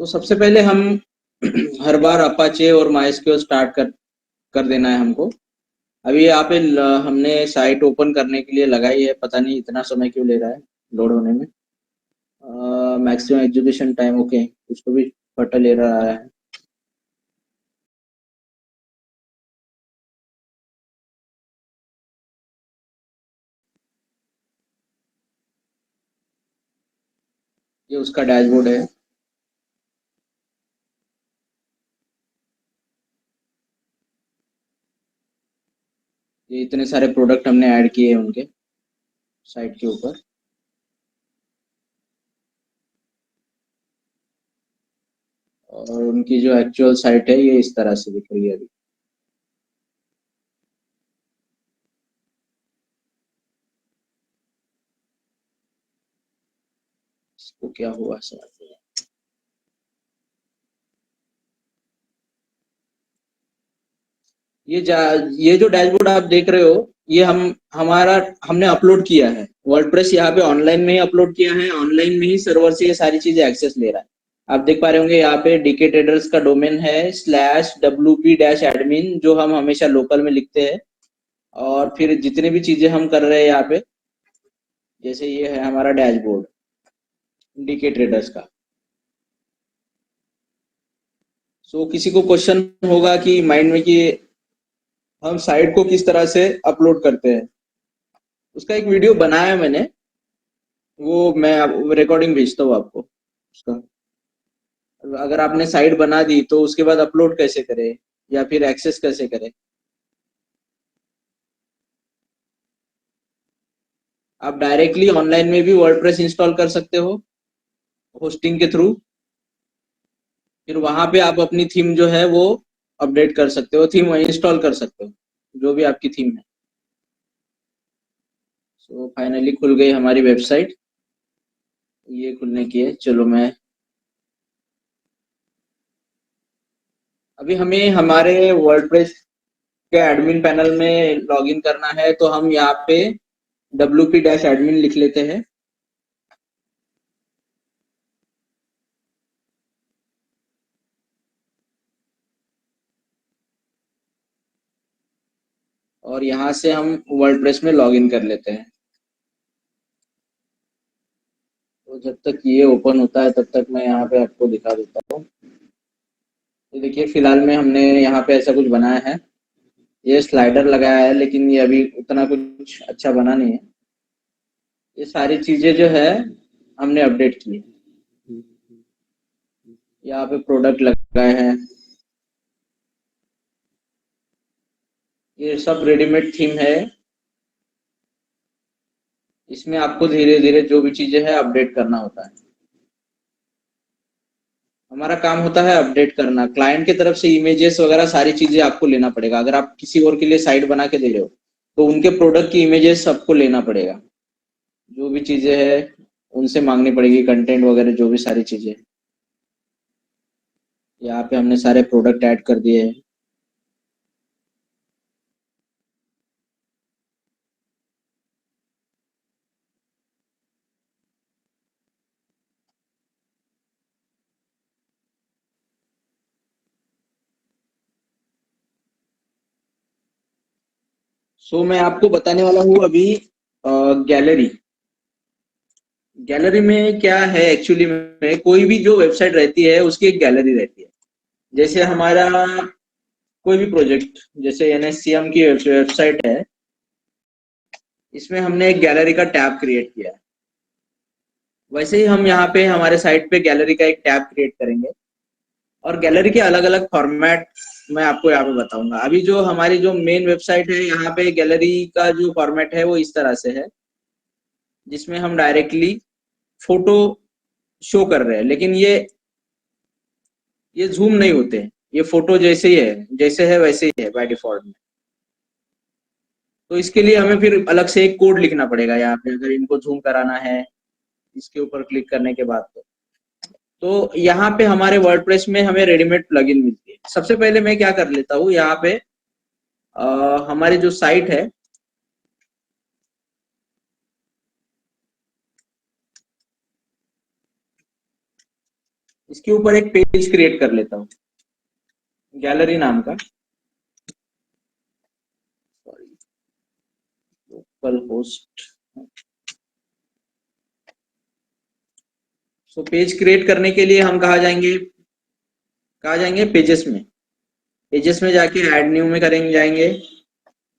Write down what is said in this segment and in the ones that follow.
सबसे पहले हम हर बार अपाचे और माइस्क्यूएल स्टार्ट कर देना है हमको। अभी यहाँ पे हमने साइट ओपन करने के लिए लगाई है, पता नहीं इतना समय क्यों ले रहा है लोड होने में। मैक्सिमम एग्जीक्यूशन टाइम ओके, उसको भी फटा ले रहा है। ये उसका डैशबोर्ड है। ये इतने सारे प्रोडक्ट हमने ऐड किए हैं उनके साइट के ऊपर। और उनकी जो एक्चुअल साइट है ये इस तरह से दिख रही है अभी। इसको क्या हुआ सर? ये जो डैशबोर्ड आप देख रहे हो, ये हमारा हमने अपलोड किया है। वर्डप्रेस यहाँ पे ऑनलाइन में ही अपलोड किया है, ऑनलाइन में ही सर्वर से ये सारी चीजें एक्सेस ले रहा है। आप देख पा रहे होंगे यहाँ पे डीके ट्रेडर्स का डोमेन है /wp-admin, जो हम हमेशा लोकल में लिखते हैं। और फिर जितने भी चीजें हम कर रहे हैं यहाँ पे, जैसे ये है हमारा डैशबोर्ड डीके ट्रेडर्स का। किसी को क्वेश्चन होगा कि माइंड में कि हम साइट को किस तरह से अपलोड करते हैं, उसका एक वीडियो बनाया है मैंने। वो मैं रिकॉर्डिंग भेजता हूँ आपको उसका। अगर आपने साइट बना दी तो उसके बाद अपलोड कैसे करें या फिर एक्सेस कैसे करें। आप डायरेक्टली ऑनलाइन में भी वर्डप्रेस इंस्टॉल कर सकते हो होस्टिंग के थ्रू। फिर वहां पे आप अपनी थीम जो है वो अपडेट कर सकते हो, थीम इंस्टॉल कर सकते हो, जो भी आपकी थीम है। फाइनली खुल गई हमारी वेबसाइट। ये खुलने की है। चलो मैं अभी हमें हमारे वर्डप्रेस के एडमिन पैनल में लॉगिन करना है, तो हम यहाँ पे wp-admin लिख लेते हैं। और यहाँ से हम वर्डप्रेस में लॉगिन कर लेते हैं। तो जब तक ये ओपन होता है तब तक मैं यहाँ पे आपको दिखा देता हूँ। तो देखिए फिलहाल में हमने यहाँ पे ऐसा कुछ बनाया है। ये स्लाइडर लगाया है, लेकिन ये अभी उतना कुछ अच्छा बना नहीं है। ये सारी चीजें जो है हमने अपडेट की है। यहाँ पे प्रोडक्ट लगाए हैं। ये सब रेडीमेड थीम है। इसमें आपको धीरे धीरे जो भी चीजें है अपडेट करना होता है। हमारा काम होता है अपडेट करना। क्लाइंट की तरफ से इमेजेस वगैरह सारी चीजें आपको लेना पड़ेगा। अगर आप किसी और के लिए साइट बना के दे रहे हो तो उनके प्रोडक्ट की इमेजेस आपको लेना पड़ेगा। जो भी चीजें है उनसे मांगनी पड़ेगी, कंटेंट वगैरह जो भी सारी चीजें। यहाँ पे हमने सारे प्रोडक्ट ऐड कर दिए हैं। मैं आपको बताने वाला हूँ अभी गैलरी। गैलरी में क्या है एक्चुअली में, कोई भी जो वेबसाइट रहती है उसकी एक गैलरी रहती है। जैसे हमारा कोई भी प्रोजेक्ट, जैसे एनएससीएम की वेबसाइट है, इसमें हमने एक गैलरी का टैब क्रिएट किया है। वैसे ही हम यहाँ पे हमारे साइट पे गैलरी का एक टैब क्रिएट करेंगे। और गैलरी के अलग अलग फॉर्मेट मैं आपको यहाँ पे बताऊंगा। अभी जो हमारी जो मेन वेबसाइट है, यहाँ पे गैलरी का जो फॉर्मेट है वो इस तरह से है, जिसमें हम डायरेक्टली फोटो शो कर रहे हैं, लेकिन ये जूम नहीं होते हैं। ये फोटो जैसे ही है, जैसे है वैसे ही है बाय डिफॉल्ट में। तो इसके लिए हमें फिर अलग से एक कोड लिखना पड़ेगा यहाँ पे, अगर इनको जूम कराना है इसके ऊपर क्लिक करने के बाद। तो यहाँ पे हमारे वर्डप्रेस में हमें रेडीमेड प्लगइन मिलती है। सबसे पहले मैं क्या कर लेता हूँ, यहाँ पे हमारी जो साइट है, इसके ऊपर एक पेज क्रिएट कर लेता हूँ, गैलरी नाम का। Sorry, local host. So page create करने के लिए हम कहाँ जाएंगे, पेजेस में। पेजेस में जाके ऐड न्यू में करेंगे, जाएंगे।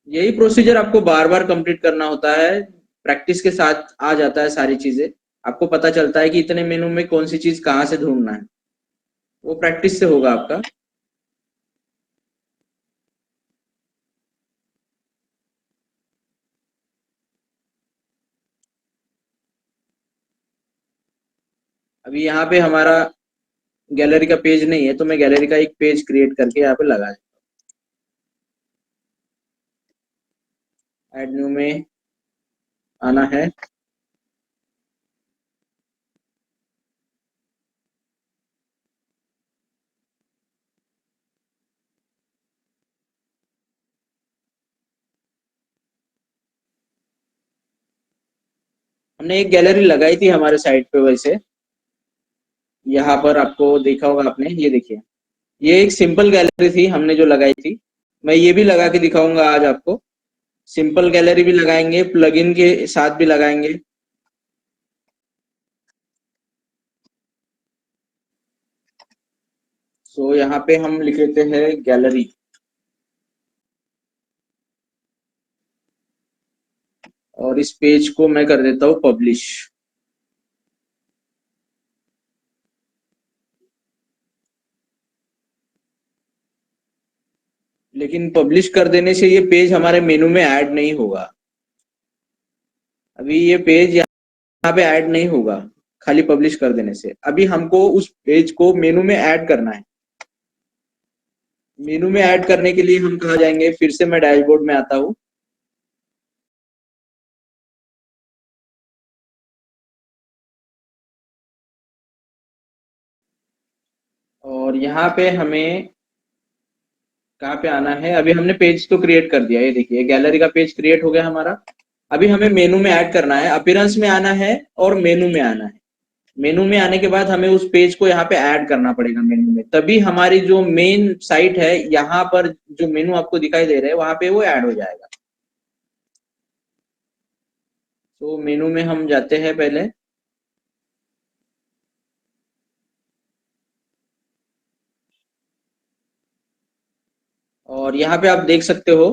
यही प्रोसीजर आपको बार बार कंप्लीट करना होता है, प्रैक्टिस के साथ आ जाता है सारी चीजें। आपको पता चलता है कि इतने मेनू में कौन सी चीज कहाँ से ढूंढना है, वो प्रैक्टिस से होगा आपका। अभी यहाँ पे हमारा गैलरी का पेज नहीं है, तो मैं गैलरी का एक पेज क्रिएट करके यहाँ पे लगा, ऐड न्यू में आना है। हमने एक गैलरी लगाई थी हमारे साइट पे वैसे, यहाँ पर आपको देखा होगा आपने, ये देखिए, ये एक सिंपल गैलरी थी हमने जो लगाई थी। मैं ये भी लगा के दिखाऊंगा आज आपको। सिंपल गैलरी भी लगाएंगे, प्लगइन के साथ भी लगाएंगे। सो यहाँ पे हम लिख लेते हैं गैलरी, और इस पेज को मैं कर देता हूँ पब्लिश। लेकिन पब्लिश कर देने से ये पेज हमारे मेनू में ऐड नहीं होगा। अभी ये पेज यहाँ पे ऐड नहीं होगा खाली पब्लिश कर देने से। अभी हमको उस पेज को मेनू में ऐड करना है। मेनू में ऐड करने के लिए हम कहाँ जाएंगे, फिर से मैं डैशबोर्ड में आता हूँ। और यहाँ पे हमें कहाँ पे आना है, अभी हमने पेज तो क्रिएट कर दिया, ये देखिए गैलरी का पेज क्रिएट हो गया हमारा। अभी हमें मेनू में ऐड करना है, अपीयरेंस में आना है और मेनू में आना है। मेनू में आने के बाद हमें उस पेज को यहाँ पे ऐड करना पड़ेगा मेनू में, तभी हमारी जो मेन साइट है यहाँ पर जो मेनू आपको दिखाई दे रहा है वहां पे वो ऐड हो जाएगा। तो मेनू में हम जाते हैं पहले, और यहाँ पे आप देख सकते हो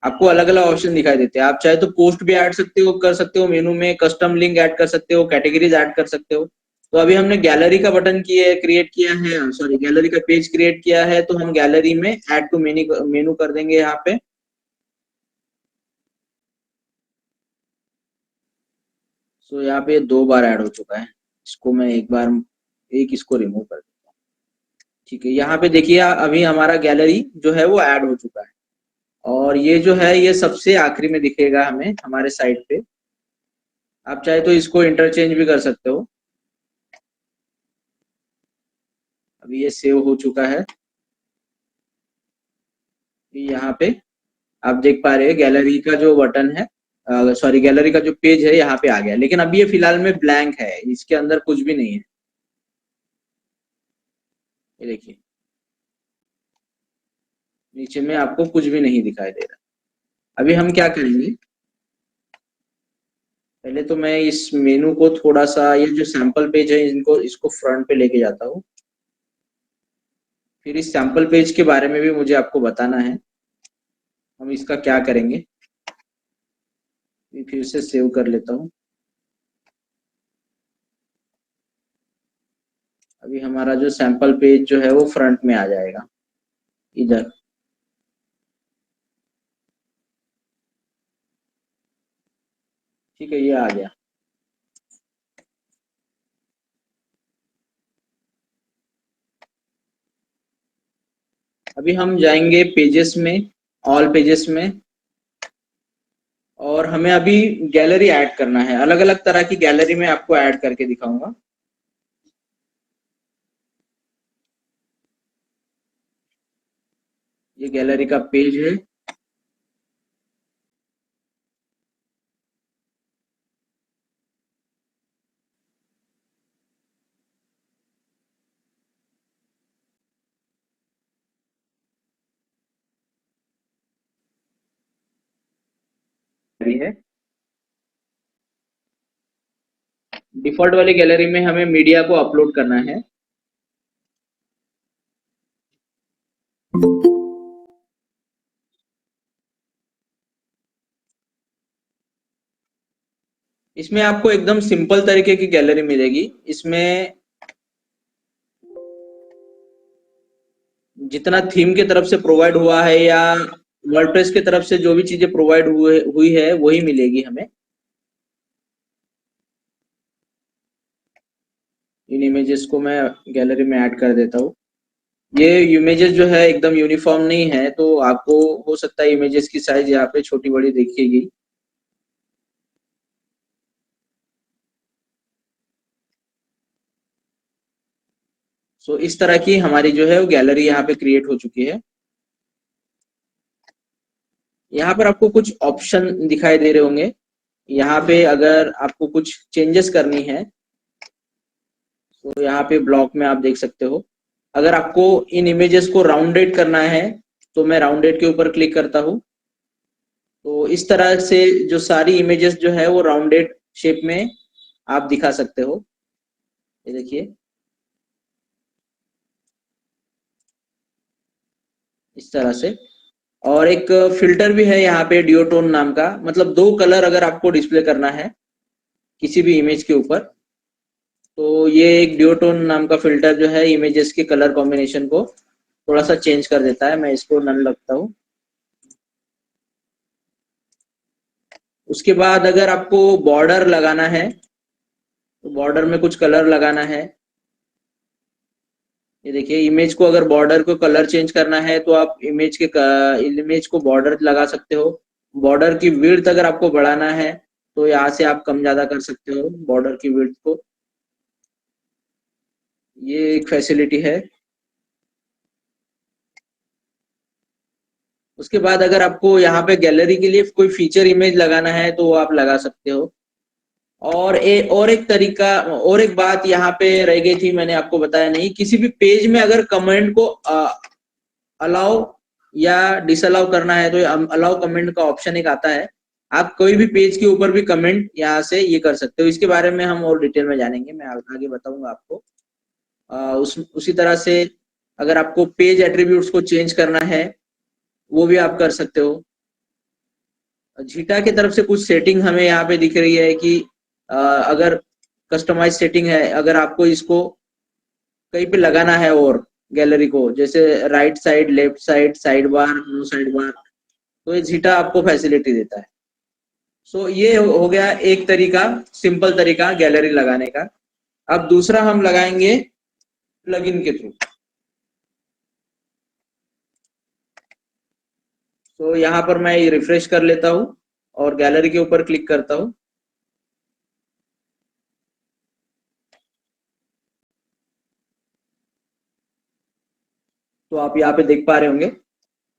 आपको अलग अलग ऑप्शन दिखाई देते हैं। आप चाहे तो पोस्ट भी ऐड सकते हो, कर सकते हो मेनू में, कस्टम लिंक ऐड कर सकते हो, कैटेगरीज ऐड कर सकते हो। तो अभी हमने गैलरी का बटन किए क्रिएट किया है, सॉरी गैलरी का पेज क्रिएट किया है, तो हम गैलरी में ऐड टू मेनू मेनू कर देंगे यहाँ पे। सो यहाँ पे 2 बार ऐड हो चुका है, इसको मैं एक इसको रिमूव कर देता हूँ। ठीक है, यहाँ पे देखिए अभी हमारा गैलरी जो है वो ऐड हो चुका है, और ये जो है ये सबसे आखिरी में दिखेगा हमें हमारे साइट पे। आप चाहे तो इसको इंटरचेंज भी कर सकते हो। अभी ये सेव हो चुका है। यहाँ पे आप देख पा रहे हैं गैलरी का जो बटन है, सॉरी गैलरी का जो पेज है यहाँ पे आ गया, लेकिन अभी ये फिलहाल में ब्लैंक है, इसके अंदर कुछ भी नहीं है। ये देखिए नीचे में आपको कुछ भी नहीं दिखाई दे रहा। अभी हम क्या करेंगे, पहले तो मैं इस मेनू को थोड़ा सा, ये जो सैंपल पेज है इनको इसको फ्रंट पे लेके जाता हूँ। फिर इस सैंपल पेज के बारे में भी मुझे आपको बताना है, हम इसका क्या करेंगे। फिर से सेव कर लेता हूँ। अभी हमारा जो सैंपल पेज जो है वो फ्रंट में आ जाएगा इधर। ठीक है, ये आ गया। अभी हम जाएंगे पेजेस में, ऑल पेजेस में, और हमें अभी गैलरी ऐड करना है। अलग अलग तरह की गैलरी में आपको ऐड करके दिखाऊंगा। ये गैलरी का पेज है। गैलरी है। डिफॉल्ट वाली गैलरी में हमें मीडिया को अपलोड करना है। इसमें आपको एकदम सिंपल तरीके की गैलरी मिलेगी। इसमें जितना थीम की तरफ से प्रोवाइड हुआ है या वर्डप्रेस की तरफ से जो भी चीजें प्रोवाइड हुई है वही मिलेगी हमें। इन इमेजेस को मैं गैलरी में ऐड कर देता हूँ। ये इमेजेस जो है एकदम यूनिफॉर्म नहीं है, तो आपको हो सकता है इमेजेस की साइज यहाँ पे छोटी बड़ी दिखेगी। सो इस तरह की हमारी जो है वो गैलरी यहाँ पे क्रिएट हो चुकी है। यहाँ पर आपको कुछ ऑप्शन दिखाई दे रहे होंगे। यहाँ पे अगर आपको कुछ चेंजेस करनी है तो यहाँ पे ब्लॉक में आप देख सकते हो। अगर आपको इन इमेजेस को राउंडेड करना है तो मैं राउंडेड के ऊपर क्लिक करता हूँ। तो इस तरह से जो सारी इमेजेस जो है वो राउंडेड शेप में आप दिखा सकते हो। ये देखिए इस तरह से। और एक फिल्टर भी है यहाँ पे डिओटोन नाम का, मतलब दो कलर अगर आपको डिस्प्ले करना है किसी भी इमेज के ऊपर, तो ये एक डिओटोन नाम का फिल्टर जो है इमेजेस के कलर कॉम्बिनेशन को थोड़ा सा चेंज कर देता है। मैं इसको नन लगता हूँ। उसके बाद अगर आपको बॉर्डर लगाना है तो बॉर्डर में कुछ कलर लगाना है। ये देखिए इमेज को अगर बॉर्डर को कलर चेंज करना है तो आप इमेज को बॉर्डर लगा सकते हो। बॉर्डर की विड्थ अगर आपको बढ़ाना है तो यहाँ से आप कम ज्यादा कर सकते हो बॉर्डर की विड्थ को। ये एक फैसिलिटी है। उसके बाद अगर आपको यहाँ पे गैलरी के लिए कोई फीचर इमेज लगाना है तो वो आप लगा सकते हो। और एक तरीका और एक बात यहाँ पे रह गई थी, मैंने आपको बताया नहीं। किसी भी पेज में अगर कमेंट को अलाउ या डिसअलाउ करना है तो अलाउ कमेंट का ऑप्शन एक आता है। आप कोई भी पेज के ऊपर भी कमेंट यहाँ से ये कर सकते हो। इसके बारे में हम और डिटेल में जानेंगे, मैं आगे बताऊंगा आपको। उसी तरह से अगर आपको पेज एट्रीब्यूट्स को चेंज करना है वो भी आप कर सकते हो। जीटा की तरफ से कुछ सेटिंग हमें यहाँ पे दिख रही है कि अगर कस्टमाइज सेटिंग है, अगर आपको इसको कहीं पे लगाना है और गैलरी को, जैसे right side, left side, side bar, no side bar, तो ये जीटा आपको फैसिलिटी देता है। सो ये हो गया एक तरीका, सिंपल तरीका गैलरी लगाने का। अब दूसरा हम लगाएंगे प्लगइन के थ्रू। तो यहाँ पर मैं रिफ्रेश कर लेता हूँ और गैलरी के ऊपर क्लिक करता हूँ। तो आप यहाँ पे देख पा रहे होंगे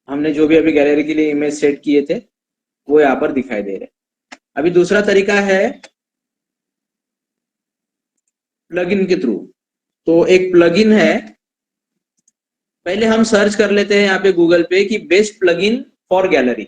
हमने जो भी अभी गैलरी के लिए इमेज सेट किए थे वो यहाँ पर दिखाई दे रहे हैं। अभी दूसरा तरीका है प्लगइन के थ्रू। तो एक प्लगइन है, पहले हम सर्च कर लेते हैं यहाँ पे गूगल पे कि बेस्ट प्लगइन फॉर गैलरी।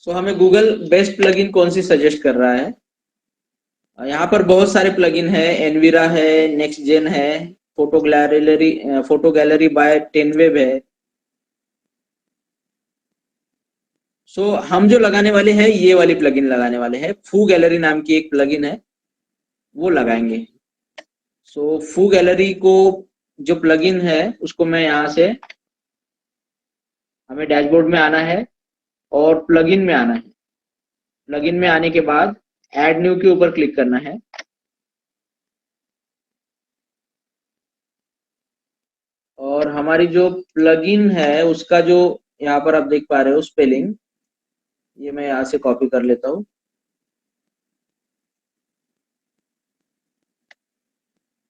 सो हमें गूगल बेस्ट प्लगइन कौन सी सजेस्ट कर रहा है। यहाँ पर बहुत सारे प्लगइन है। एनवीरा है, नेक्स्ट जेन है, फोटो गैलरी बाय टेनवेब है। सो हम जो लगाने वाले हैं ये वाली प्लगइन लगाने वाले हैं। फू गैलरी नाम की एक प्लगइन है, वो लगाएंगे। सो फू गैलरी को जो प्लगइन है उसको मैं यहाँ से, हमें डैशबोर्ड में आना है और प्लगइन में आना है। प्लगइन में आने के बाद ऐड न्यू के ऊपर क्लिक करना है। और हमारी जो प्लगइन है उसका जो यहाँ पर आप देख पा रहे हो स्पेलिंग, ये मैं यहाँ से कॉपी कर लेता हूँ।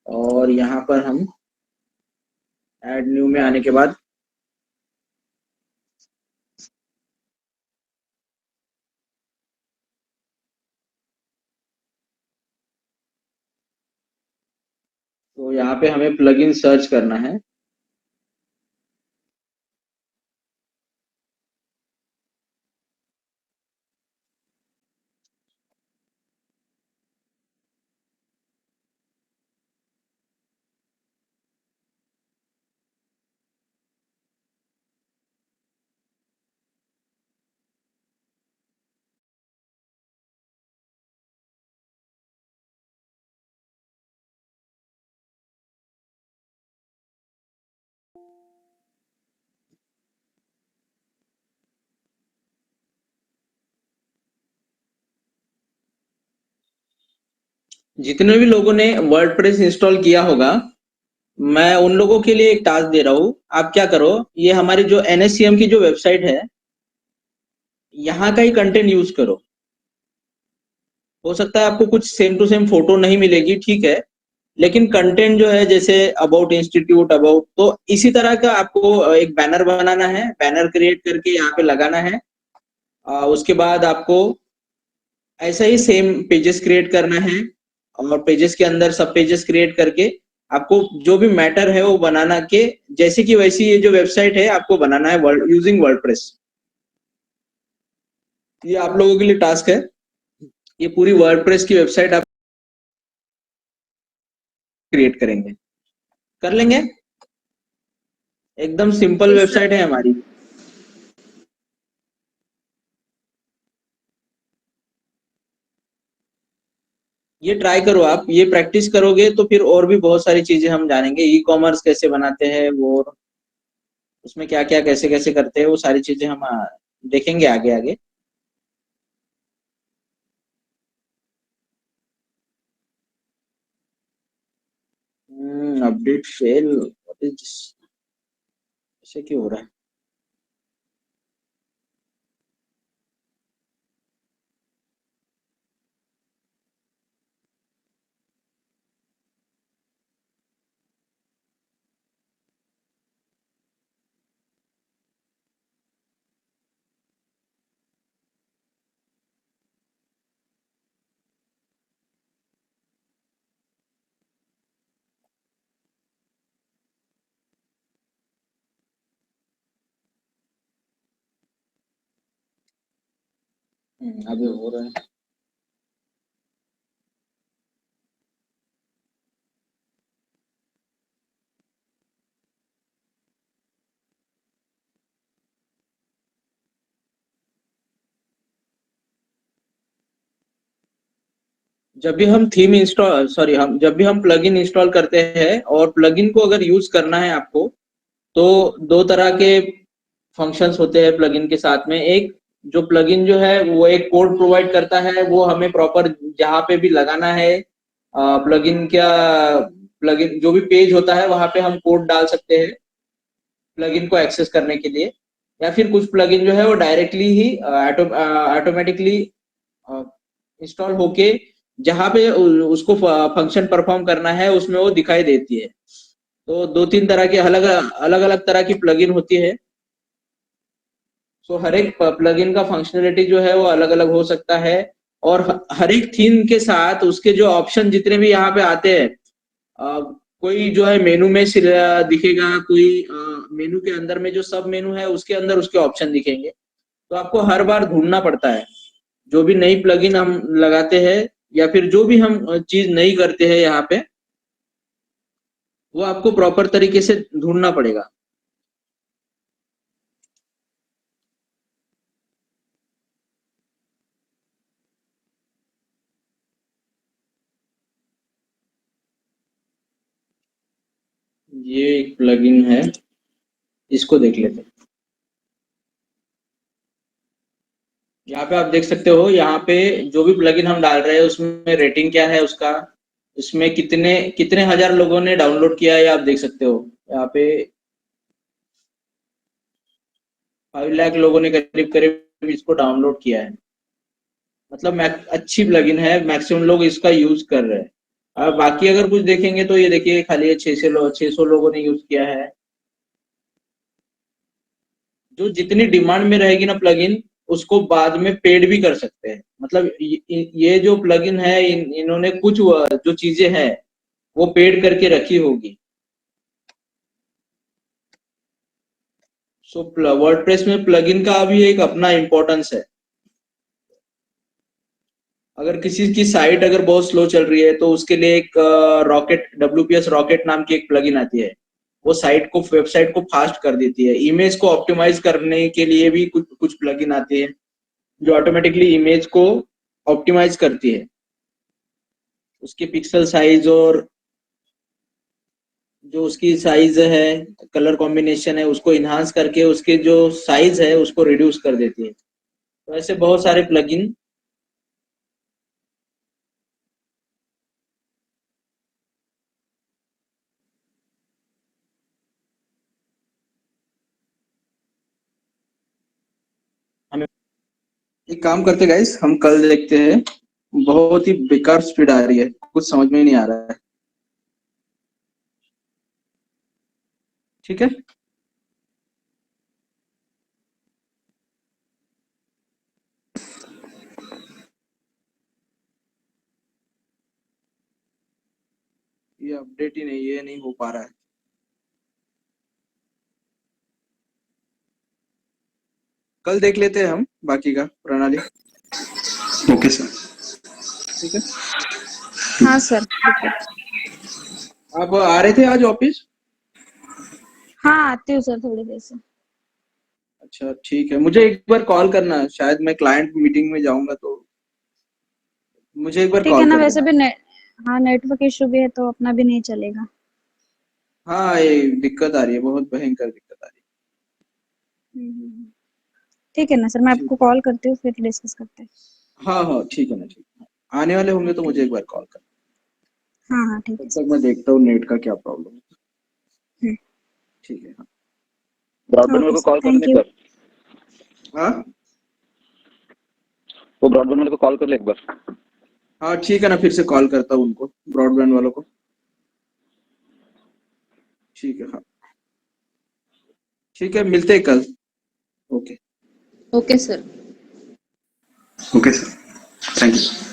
और यहाँ पर हम ऐड न्यू में आने के बाद तो यहाँ पे हमें प्लगइन सर्च करना है। जितने भी लोगों ने वर्डप्रेस इंस्टॉल किया होगा, मैं उन लोगों के लिए एक टास्क दे रहा हूँ। आप क्या करो, ये हमारी जो एनएससीएम की जो वेबसाइट है, यहाँ का ही कंटेंट यूज करो। हो सकता है आपको कुछ सेम टू सेम फोटो नहीं मिलेगी, ठीक है, लेकिन कंटेंट जो है जैसे अबाउट इंस्टीट्यूट, अबाउट, तो इसी तरह का आपको एक बैनर बनाना है, बैनर क्रिएट करके यहाँ पे लगाना है। उसके बाद आपको ऐसा ही सेम पेजेस क्रिएट करना है, और पेजेस के अंदर सब पेजेस क्रिएट करके आपको जो भी मैटर है वो बनाना के, जैसे कि वैसी ये जो वेबसाइट है आपको बनाना है वर्ड यूजिंग वर्डप्रेस। ये आप लोगों के लिए टास्क है। ये पूरी वर्डप्रेस की वेबसाइट आप क्रिएट करेंगे, कर लेंगे। एकदम सिंपल यस सर। वेबसाइट है हमारी। ये ट्राई करो आप, ये प्रैक्टिस करोगे तो फिर और भी बहुत सारी चीजें हम जानेंगे, ई कॉमर्स कैसे बनाते हैं वो, उसमें क्या क्या कैसे कैसे करते हैं, वो सारी चीजें हम देखेंगे आगे आगे। अपडेट फेल, व्हाट इज, ऐसे क्यों हो रहा है? अभी हो रहा है। जब भी हम थीम इंस्टॉल, सॉरी, हम जब भी हम प्लगइन इंस्टॉल करते हैं और प्लगइन को अगर यूज करना है आपको, तो दो तरह के फंक्शंस होते हैं प्लगइन के साथ में। एक जो प्लगइन जो है वो एक कोड प्रोवाइड करता है, वो हमें प्रॉपर जहाँ पे भी लगाना है प्लगइन क्या, प्लगइन जो भी पेज होता है वहां पे हम कोड डाल सकते हैं प्लगइन को एक्सेस करने के लिए। या फिर कुछ प्लगइन जो है वो डायरेक्टली ही ऑटोमेटिकली इंस्टॉल होके जहाँ पे उसको फंक्शन परफॉर्म करना है उसमें वो दिखाई देती है। तो दो तीन तरह की अलग अलग अलग तरह की प्लगइन होती है। सो हर एक प्लगइन का फंक्शनलिटी जो है वो अलग अलग हो सकता है। और हर एक थीम के साथ उसके जो ऑप्शन जितने भी यहाँ पे आते हैं, कोई जो है मेनू में दिखेगा, कोई मेनू के अंदर में जो सब मेनू है उसके अंदर उसके ऑप्शन दिखेंगे। तो आपको हर बार ढूंढना पड़ता है, जो भी नई प्लगइन हम लगाते हैं या फिर जो भी हम चीज नई करते हैं यहाँ पे, वो आपको प्रॉपर तरीके से ढूंढना पड़ेगा। ये एक प्लगइन है, इसको देख लेते हैं। यहाँ पे आप देख सकते हो, यहाँ पे जो भी प्लगइन हम डाल रहे हैं उसमें रेटिंग क्या है उसका, इसमें कितने कितने हजार लोगों ने डाउनलोड किया है आप देख सकते हो। यहाँ पे 5 लाख लोगों ने करीब करीब इसको डाउनलोड किया है। मतलब अच्छी प्लगइन है, मैक्सिमम लोग इसका यूज कर रहे हैं। बाकी अगर कुछ देखेंगे तो ये देखिए खाली 600 लोगों ने यूज किया है। जो जितनी डिमांड में रहेगी ना प्लगइन, उसको बाद में पेड भी कर सकते हैं। मतलब ये जो प्लगइन है, इन्होंने कुछ जो चीजें हैं वो पेड करके रखी होगी। सो वर्डप्रेस में प्लगइन का भी एक अपना इम्पोर्टेंस है। अगर किसी की साइट अगर बहुत स्लो चल रही है तो उसके लिए एक रॉकेट WPS रॉकेट नाम की एक प्लगइन आती है। वो वेबसाइट को फास्ट कर देती है। इमेज को ऑप्टिमाइज करने के लिए भी कुछ कुछ प्लगइन आती है जो ऑटोमेटिकली इमेज को ऑप्टिमाइज करती है, उसके पिक्सल साइज और जो उसकी साइज है, कलर कॉम्बिनेशन है, उसको इन्हांस करके उसके जो साइज है उसको रिड्यूस कर देती है। तो ऐसे बहुत सारे प्लगइन। हमें एक काम करते गाइस, हम कल देखते हैं। बहुत ही बेकार स्पीड आ रही है, कुछ समझ में ही नहीं आ रहा है। ठीक है। ये अपडेट ही नहीं, ये नहीं हो पा रहा है। कल देख लेते हैं हम बाकी का प्रणाली। Okay sir. ठीक है। हाँ सर ठीक है। आप आ रहे थे आज ऑफिस? हाँ आती हूँ सर थोड़ी देर से। अच्छा ठीक है, मुझे एक बार कॉल करना, शायद मैं क्लाइंट मीटिंग में जाऊंगा तो मुझे एक बार ठीक है कॉल ना, कर वैसे देना। भी हाँ नेटवर्क इशू भी है तो अपना भी नहीं चलेगा। हाँ, ये दिक्कत आ रही है, बहुत भयंकर दिक्कत आ रही ठीक है ना सर, मैं है। आपको ठीक है। कॉल करती हूँ फिर डिस्कस करते हैं। हाँ हाँ ठीक है ना, ठीक है। आने वाले होंगे तो ओके। मुझे एक बार कॉल कर। हाँ हाँ ठीक तब है तक सर। मैं देखता हूँ नेट का क्या प्रॉब्लम है। हम्म, ठीक है। ब्रॉडबैंड ओके वाले को सर, कॉल कर ले थैंक एक यू। बार। हाँ वो ब्रॉडबैंड वाले को कॉल कर ले एक बार। हाँ ठीक है ना, फिर से कॉल करता हूँ उनको, ब्रॉडबैंड वालों को। ठीक है। हाँ ठीक है, मिलते हैं कल। Okay. Okay sir. Okay sir, thank you.